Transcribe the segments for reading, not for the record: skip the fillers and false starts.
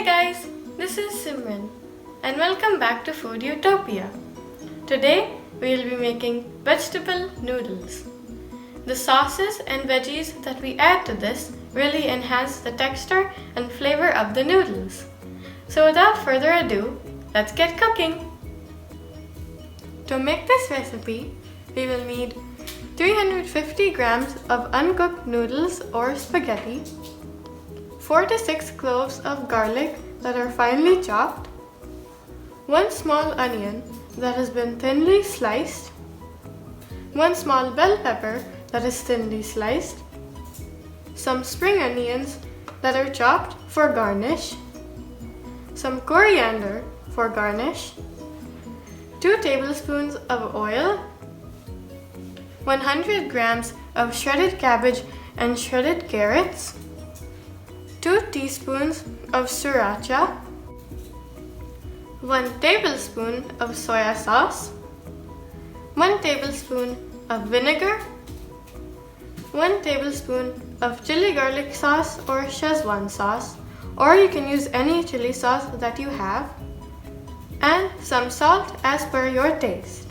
Hey guys, this is Simran and welcome back to Food Utopia. Today we will be making vegetable noodles. The sauces and veggies that we add to this really enhance the texture and flavor of the noodles. So without further ado, let's get cooking. To make this recipe, we will need 350 grams of uncooked noodles or spaghetti, 4 to 6 cloves of garlic that are finely chopped, 1 small onion that has been thinly sliced, 1 small bell pepper that is thinly sliced, some spring onions that are chopped for garnish, some coriander for garnish, 2 tablespoons of oil, 100 grams of shredded cabbage and shredded carrots, 2 teaspoons of sriracha, 1 tablespoon of soya sauce, 1 tablespoon of vinegar, 1 tablespoon of chili garlic sauce or Szechuan sauce, or you can use any chili sauce that you have, and some salt as per your taste.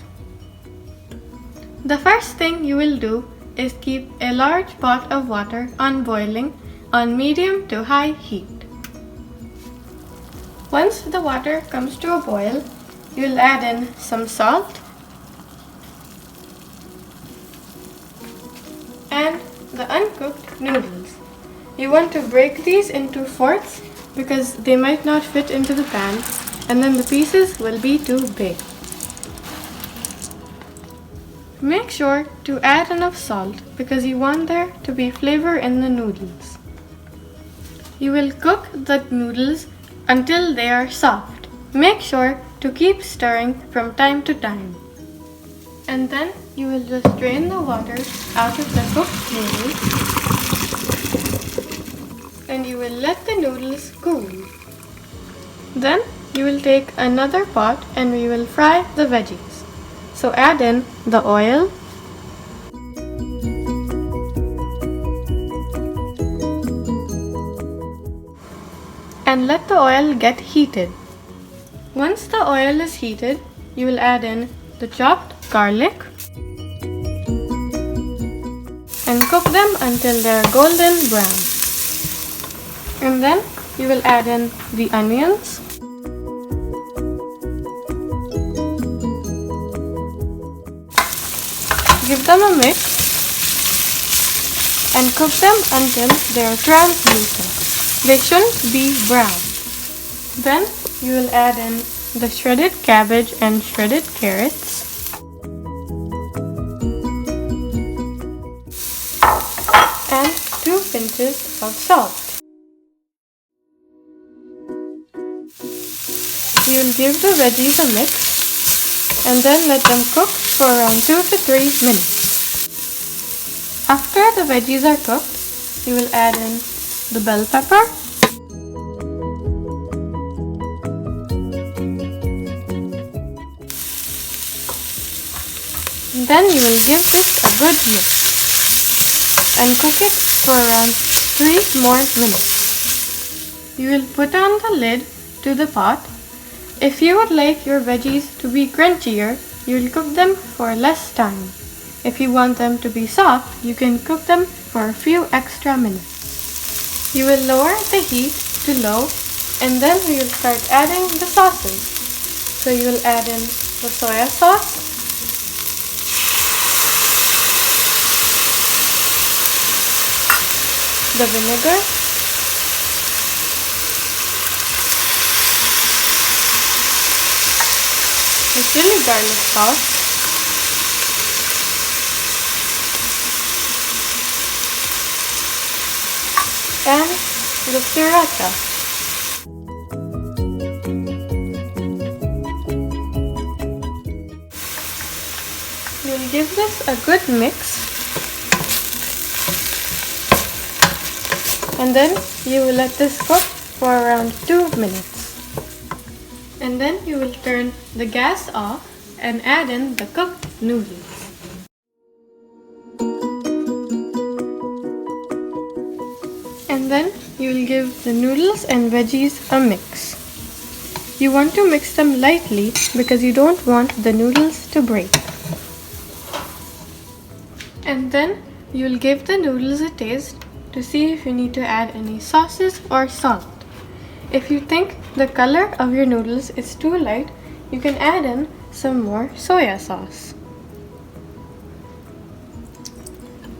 The first thing you will do is keep a large pot of water on boiling on medium to high heat. Once the water comes to a boil, you will add in some salt and the uncooked noodles. You want to break these into fourths because they might not fit into the pan and then the pieces will be too big. Make sure to add enough salt because you want there to be flavor in the noodles. You will cook the noodles until they are soft. Make sure to keep stirring from time to time. And then you will just drain the water out of the cooked noodles and you will let the noodles cool. Then you will take another pot and we will fry the veggies. So add in the oil, and let the oil get heated. Once the oil is heated, you will add in the chopped garlic and cook them until they are golden brown. And then you will add in the onions, give them a mix and cook them until they are translucent. They shouldn't be brown. Then you will add in the shredded cabbage and shredded carrots and 2 pinches of salt. You will give the veggies a mix and then let them cook for around 2 to 3 minutes. After the veggies are cooked, you will add in the bell pepper, then you will give this a good mix and cook it for around 3 more minutes. You will put on the lid to the pot. If you would like your veggies to be crunchier, you will cook them for less time. If you want them to be soft, you can cook them for a few extra minutes. You will lower the heat to low and then we will start adding the sauces. So you will add in the soya sauce, the vinegar, the chili garlic sauce, and the sriracha. You will give this a good mix and then you will let this cook for around 2 minutes. And then you will turn the gas off and add in the cooked noodles. And then you will give the noodles and veggies a mix. You want to mix them lightly because you don't want the noodles to break. And then you will give the noodles a taste to see if you need to add any sauces or salt. If you think the color of your noodles is too light, you can add in some more soya sauce.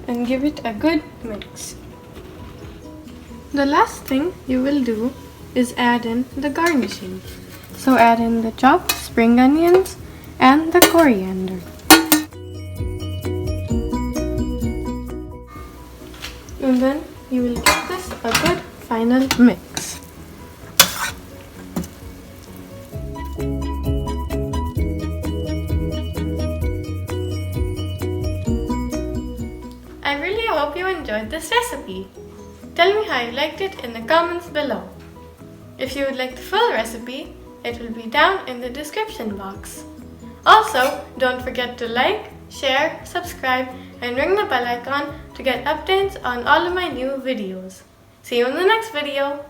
And give it a good mix. The last thing you will do is add in the garnishing. So add in the chopped spring onions and the coriander. And then you will give this a good final mix. I really hope you enjoyed this recipe. Tell me how you liked it in the comments below. If you would like the full recipe, it will be down in the description box. Also, don't forget to like, share, subscribe, and ring the bell icon to get updates on all of my new videos. See you in the next video.